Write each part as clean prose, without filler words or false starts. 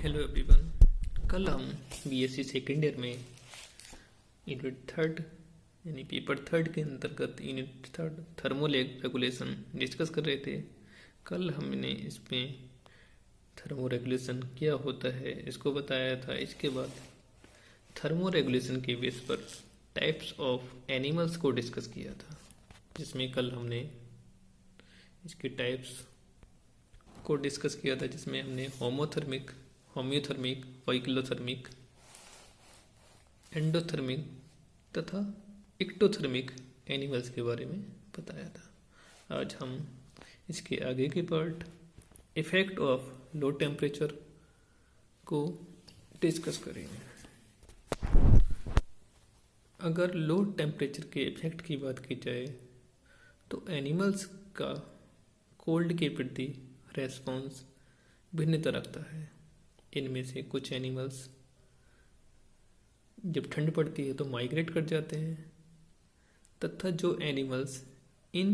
Hello everyone. कल हम BSc second year में यूनिट थर्ड यानी पेपर थर्ड के अंतर्गत unit third thermal regulation discuss कर रहे थे। कल हमने इसमें थर्मो रेगुलेशन क्या होता है इसको बताया था। इसके बाद थर्मो रेगुलेशन के बेस पर टाइप्स ऑफ एनिमल्स को डिस्कस किया था, जिसमें कल हमने इसके टाइप्स को डिस्कस किया था, जिसमें हमने होमोथर्मिक, होम्योथर्मिक, पाइक्लोथर्मिक, एंडोथर्मिक तथा एक्टोथर्मिक एनिमल्स के बारे में बताया था। आज हम इसके आगे के part effect of low temperature को डिस्कस करेंगे। अगर लो टेम्परेचर के इफेक्ट की बात की जाए तो एनिमल्स का कोल्ड के प्रति रेस्पॉन्स भिन्नता रखता है। इनमें से कुछ एनिमल्स जब ठंड पड़ती है तो माइग्रेट कर जाते हैं, तथा जो एनिमल्स इन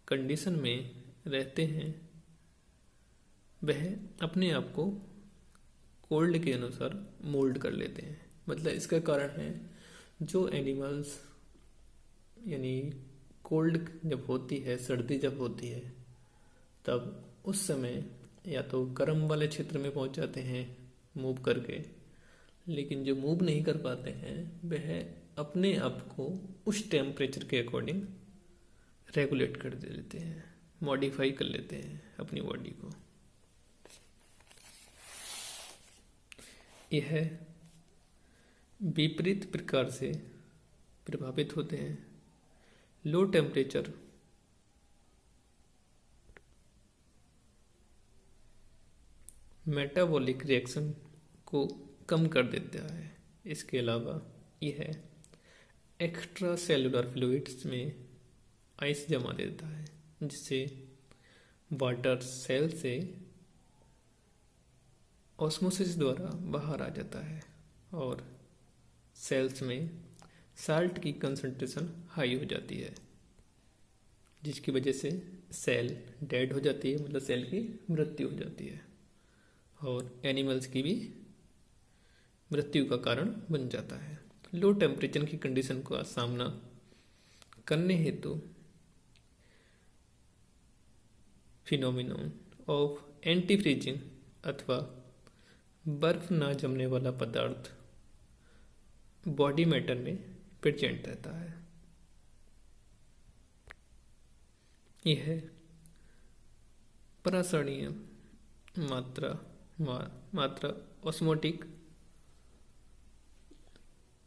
कंडीशन में रहते हैं वह अपने आप को कोल्ड के अनुसार मोल्ड कर लेते हैं। मतलब इसका कारण है, जो एनिमल्स यानी कोल्ड जब होती है, सर्दी जब होती है, तब उस समय या तो गर्म वाले क्षेत्र में पहुंच जाते हैं मूव करके, लेकिन जो मूव नहीं कर पाते हैं वह अपने आप को उस टेम्परेचर के अकॉर्डिंग रेगुलेट कर देते हैं, मॉडिफाई कर लेते हैं अपनी बॉडी को। यह विपरीत प्रकार से प्रभावित होते हैं। लो टेम्परेचर मेटाबॉलिक रिएक्शन को कम कर देता है। इसके अलावा यह एक्स्ट्रा सेलुलर फ्लूइड्स में आइस जमा देता है, जिससे वाटर सेल से ऑस्मोसिस द्वारा बाहर आ जाता है और सेल्स में साल्ट की कंसंट्रेशन हाई हो जाती है, जिसकी वजह से सेल डेड हो जाती है, मतलब सेल की मृत्यु हो जाती है और एनिमल्स की भी मृत्यु का कारण बन जाता है। लो टेम्परेचर की कंडीशन का सामना करने हेतु फिनोमिनन ऑफ एंटी फ्रीजिंग अथवा बर्फ ना जमने वाला पदार्थ बॉडी मैटर में प्रेजेंट रहता है। यह परासरणीय मात्रा ऑस्मोटिक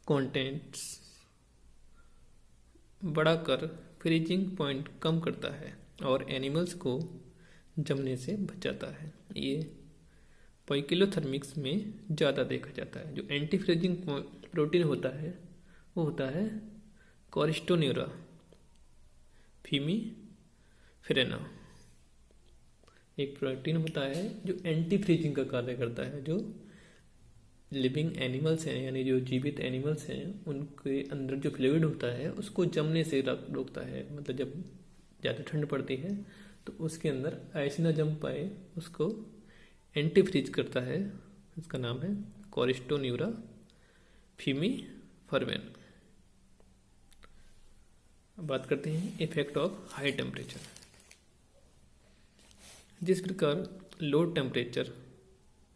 कंटेंट्स बढ़ाकर फ्रीजिंग पॉइंट कम करता है और एनिमल्स को जमने से बचाता है। ये पाइक्लोथर्मिक्स में ज़्यादा देखा जाता है। जो एंटी फ्रीजिंग प्रोटीन होता है वो होता है कॉरिस्टोन्यूरा फीमीफेरेना। एक प्रोटीन होता है जो एंटी फ्रीजिंग का कार्य करता है। जो लिविंग एनिमल्स हैं यानी जो जीवित एनिमल्स हैं उनके अंदर जो फ्लूइड होता है उसको जमने से रोकता है। मतलब जब ज़्यादा ठंड पड़ती है तो उसके अंदर आइस ना जम पाए, उसको एंटी फ्रीज करता है। इसका नाम है कॉरिस्टोन्यूरा फीमीफेरेना। बात करते हैं इफेक्ट ऑफ हाई टेम्परेचर। जिस प्रकार लो टेम्परेचर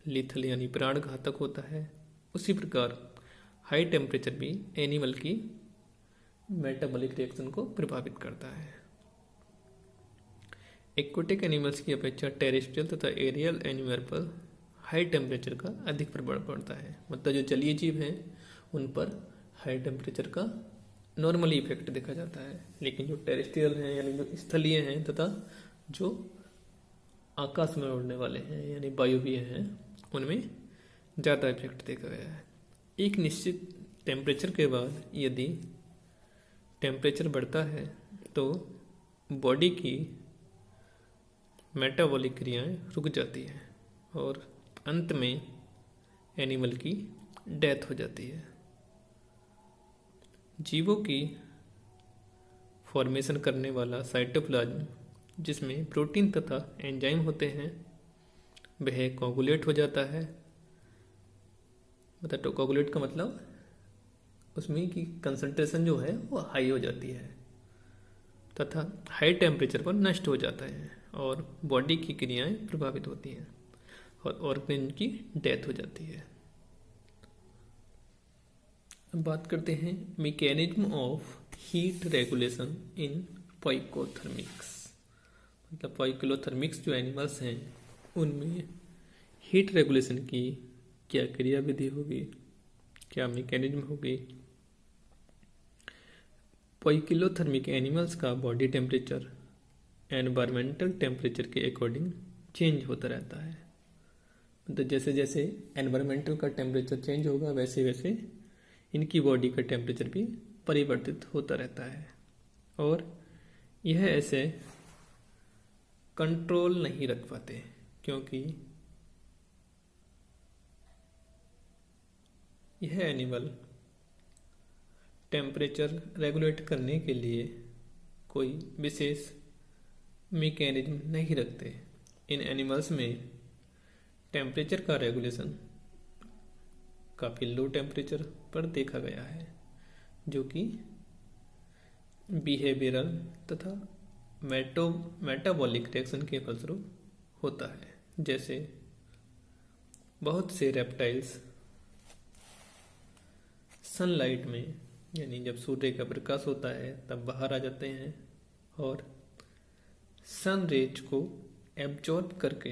लीथल यानी प्राण घातक होता है, उसी प्रकार हाई टेम्परेचर भी एनिमल की मेटाबॉलिक रिएक्शन को प्रभावित करता है। एक्वाटिक एनिमल्स की अपेक्षा टेरेस्ट्रियल तथा एरियल एनिमल पर हाई टेम्परेचर का अधिक प्रभाव पड़ता है। मतलब जो जलीय जीव हैं उन पर हाई टेम्परेचर का नॉर्मली इफेक्ट देखा जाता है, लेकिन जो टेरेस्ट्रियल हैं यानी जो स्थलीय हैं तथा जो आकाश में उड़ने वाले हैं यानी वायुवीय हैं, उनमें ज़्यादा इफेक्ट देखा गया है। एक निश्चित टेम्परेचर के बाद यदि टेम्परेचर बढ़ता है तो बॉडी की मेटाबॉलिक क्रियाएं रुक जाती हैं और अंत में एनिमल की डेथ हो जाती है। जीवों की फॉर्मेशन करने वाला साइटोप्लाज्म, जिसमें प्रोटीन तथा एंजाइम होते हैं, वह कोगुलेट हो जाता है। मतलब तो कोगुलेट का मतलब उसमें की कंसंट्रेशन जो है वो हाई हो जाती है तथा हाई टेम्परेचर पर नष्ट हो जाता है और बॉडी की क्रियाएं प्रभावित होती हैं और ऑर्गेन की डेथ हो जाती है। अब बात करते हैं mechanism of heat regulation in poikilotherms. मतलब पाइकोथर्मिक्स जो एनिमल्स हैं उनमें हीट रेगुलेशन की क्या क्रियाविधि होगी, क्या मैकेनिज्म होगी। पाइकोथर्मिक एनिमल्स का बॉडी टेम्परेचर एनवायरमेंटल टेम्परेचर के अकॉर्डिंग चेंज होता रहता है। तो जैसे जैसे एनवायरमेंटल का टेम्परेचर चेंज होगा वैसे वैसे इनकी बॉडी का टेम्परेचर भी परिवर्तित होता रहता है और यह ऐसे कंट्रोल नहीं रख पाते क्योंकि यह एनिमल टेम्परेचर रेगुलेट करने के लिए कोई विशेष मैकेनिज्म नहीं रखते। इन एनिमल्स में टेम्परेचर का रेगुलेशन काफ़ी लो टेम्परेचर पर देखा गया है जो कि बिहेवियरल तथा मेटाबॉलिक रिएक्शन के फलस्वरूप होता है। जैसे बहुत से रेप्टाइल्स सनलाइट में यानी जब सूर्य का प्रकाश होता है तब बाहर आ जाते हैं और सन रेज को एब्जॉर्ब करके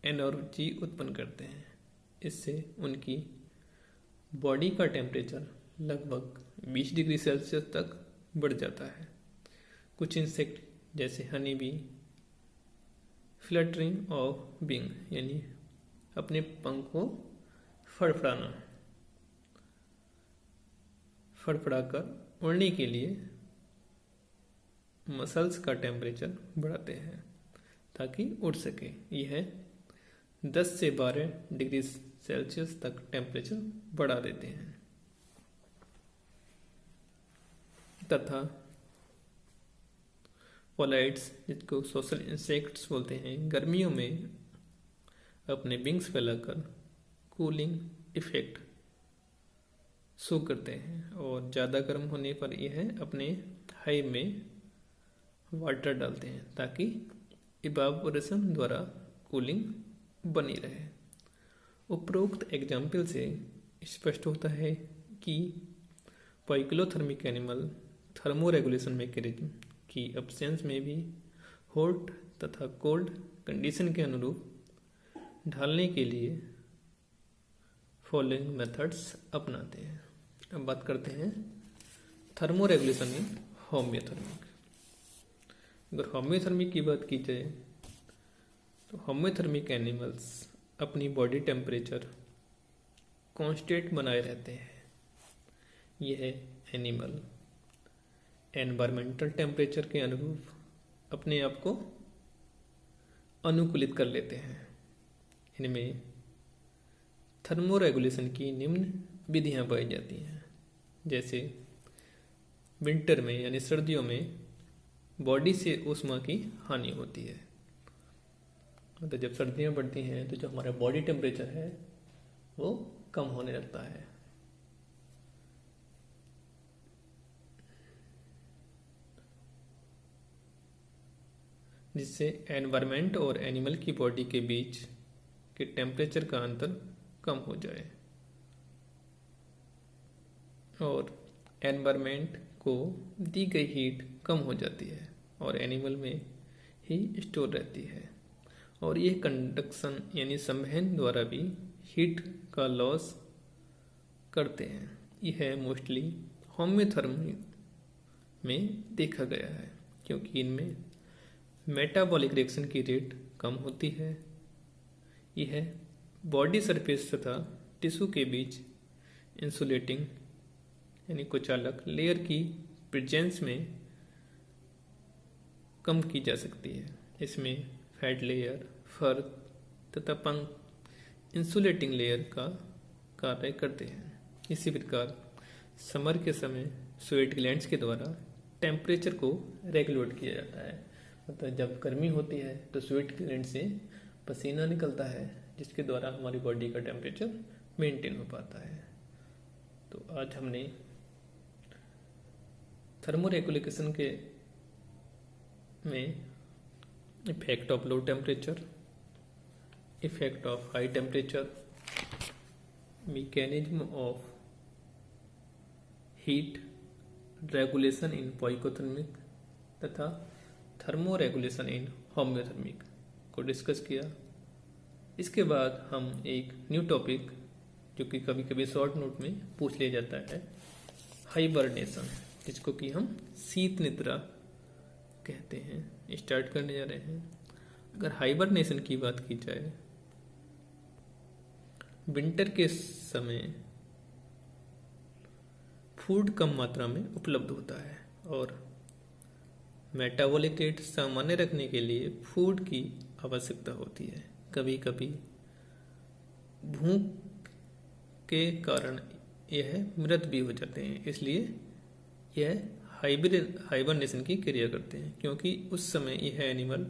एनर्जी उत्पन्न करते हैं। इससे उनकी बॉडी का टेम्परेचर लगभग 20 डिग्री सेल्सियस तक बढ़ जाता है। कुछ इंसेक्ट जैसे honey bee fluttering of wing यानी अपने पंख को फड़फड़ाकर उड़ने के लिए मसल्स का टेम्परेचर बढ़ाते हैं ताकि उड़ सके। यह 10 से 12 डिग्री सेल्सियस तक टेम्परेचर बढ़ा देते हैं तथा पोलाइट्स जिसको सोशल इंसेक्ट्स बोलते हैं गर्मियों में अपने विंग्स फैलाकर कूलिंग इफेक्ट शो करते हैं और ज़्यादा गर्म होने पर यह अपने हाइव में वाटर डालते हैं ताकि इवापोरेशन द्वारा कूलिंग बनी रहे। उपरोक्त एग्जाम्पल से स्पष्ट होता है कि पाइकोथर्मिक एनिमल थर्मो रेगुलेशन मैकेनिज्म की एब्सेंस में भी हॉट तथा कोल्ड कंडीशन के अनुरूप ढालने के लिए फॉलोइंग मेथड्स अपनाते हैं। अब बात करते हैं थर्मो रेगुलेशन इन होम्योथर्मिक। अगर होम्योथर्मिक की बात की जाए तो होम्योथर्मिक एनिमल्स अपनी बॉडी टेम्परेचर कांस्टेंट बनाए रहते हैं। यह एनिमल एनवायरमेंटल टेम्परेचर के अनुरूप अपने आप को अनुकूलित कर लेते हैं। इनमें थर्मो रेगुलेशन की निम्न विधियां पाई जाती हैं। जैसे विंटर में यानी सर्दियों में बॉडी से ऊष्मा की हानि होती है। तो जब सर्दियां बढ़ती हैं तो जो हमारा बॉडी टेम्परेचर है वो कम होने लगता है। जिससे एनवायरनमेंट और एनिमल की बॉडी के बीच के टेम्परेचर का अंतर कम हो जाए और एनवायरनमेंट को दी गई हीट कम हो जाती है और एनिमल में ही स्टोर रहती है और ये कंडक्शन यानी संवहन द्वारा भी हीट का लॉस करते हैं। यह मोस्टली होम्योथर्मी में देखा गया है क्योंकि इनमें मेटाबॉलिक रिएक्शन की रेट कम होती है। यह बॉडी सरफेस तथा टिश्यू के बीच इंसुलेटिंग यानी कुचालक लेयर की प्रेजेंस में कम की जा सकती है। इसमें फैट लेयर, फर तथा पंख इंसुलेटिंग लेयर का कार्य करते हैं। इसी प्रकार समर के समय स्वेट ग्लैंड्स के द्वारा टेम्परेचर को रेगुलेट किया जाता है। मतलब जब गर्मी होती है तो स्वेट ग्लैंड से पसीना निकलता है जिसके द्वारा हमारी बॉडी का टेम्परेचर मेंटेन हो पाता है। तो आज हमने थर्मोरेगुलेशन के में effect of low temperature, effect of high temperature, mechanism of heat regulation in poikilothermic तथा थर्मोरेगुलेशन इन होम्योथर्मिक को डिस्कस किया। इसके बाद हम एक न्यू टॉपिक जो कि कभी कभी शॉर्ट नोट में पूछ लिया जाता है, हाइबरनेशन, जिसको कि हम शीत निद्रा कहते हैं, स्टार्ट करने जा रहे हैं। अगर हाइबरनेशन की बात की जाए, विंटर के समय फूड कम मात्रा में उपलब्ध होता है और मेटाबॉलिक रेट सामान्य रखने के लिए फूड की आवश्यकता होती है। कभी कभी भूख के कारण यह मृत भी हो जाते हैं, इसलिए यह हाइबरनेशन की क्रिया करते हैं, क्योंकि उस समय यह एनिमल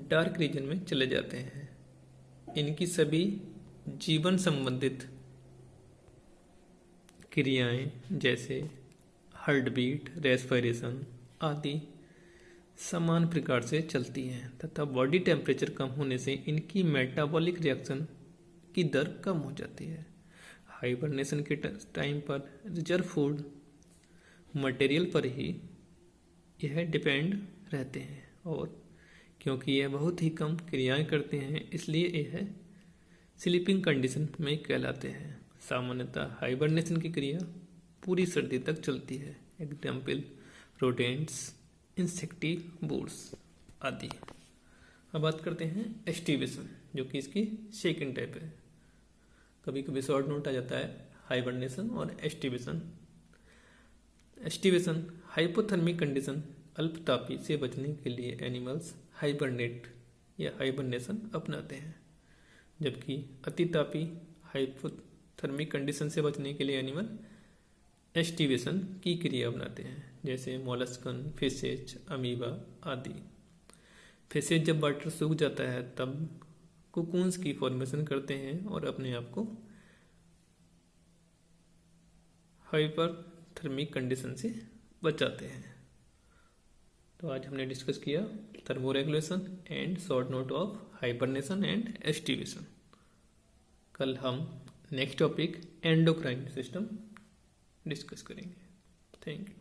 डार्क रीजन में चले जाते हैं। इनकी सभी जीवन संबंधित क्रियाएं जैसे हार्ट बीट, रेस्पिरेशन आदि समान प्रकार से चलती हैं तथा बॉडी टेम्परेचर कम होने से इनकी मेटाबॉलिक रिएक्शन की दर कम हो जाती है। हाइबरनेशन के टाइम पर रिजर्व फूड मटेरियल पर ही यह डिपेंड रहते हैं और क्योंकि यह बहुत ही कम क्रियाएं करते हैं, इसलिए यह स्लीपिंग कंडीशन में कहलाते हैं। सामान्यतः हाइबरनेशन की क्रिया पूरी सर्दी तक चलती है। एग्जाम्पल रोडेंट्स, इंसेक्टिवोर्स आदि। अब बात करते हैं एस्टिवेशन, जो कि इसकी सेकंड टाइप है। कभी कभी शॉर्ट नोट आ जाता है हाइबरनेशन और एस्टिवेशन। एस्टिवेशन हाइपोथर्मिक कंडीशन, अल्पतापी से बचने के लिए एनिमल्स हाइबरनेट या हाइबरनेशन अपनाते हैं, जबकि अतितापी हाइपोथर्मिक कंडीशन से बचने के लिए एनिमल एस्टिवेशन की क्रिया अपनाते हैं, जैसे मोलस्कन, फिशेज, अमीबा आदि। फिशेज जब वाटर सूख जाता है तब कोकून्स की फॉर्मेशन करते हैं और अपने आप को हाइपरथर्मिक कंडीशन से बचाते हैं। तो आज हमने डिस्कस किया thermoregulation and short note of hibernation and aestivation. कल हम next topic endocrine system discuss करेंगे। Thank you.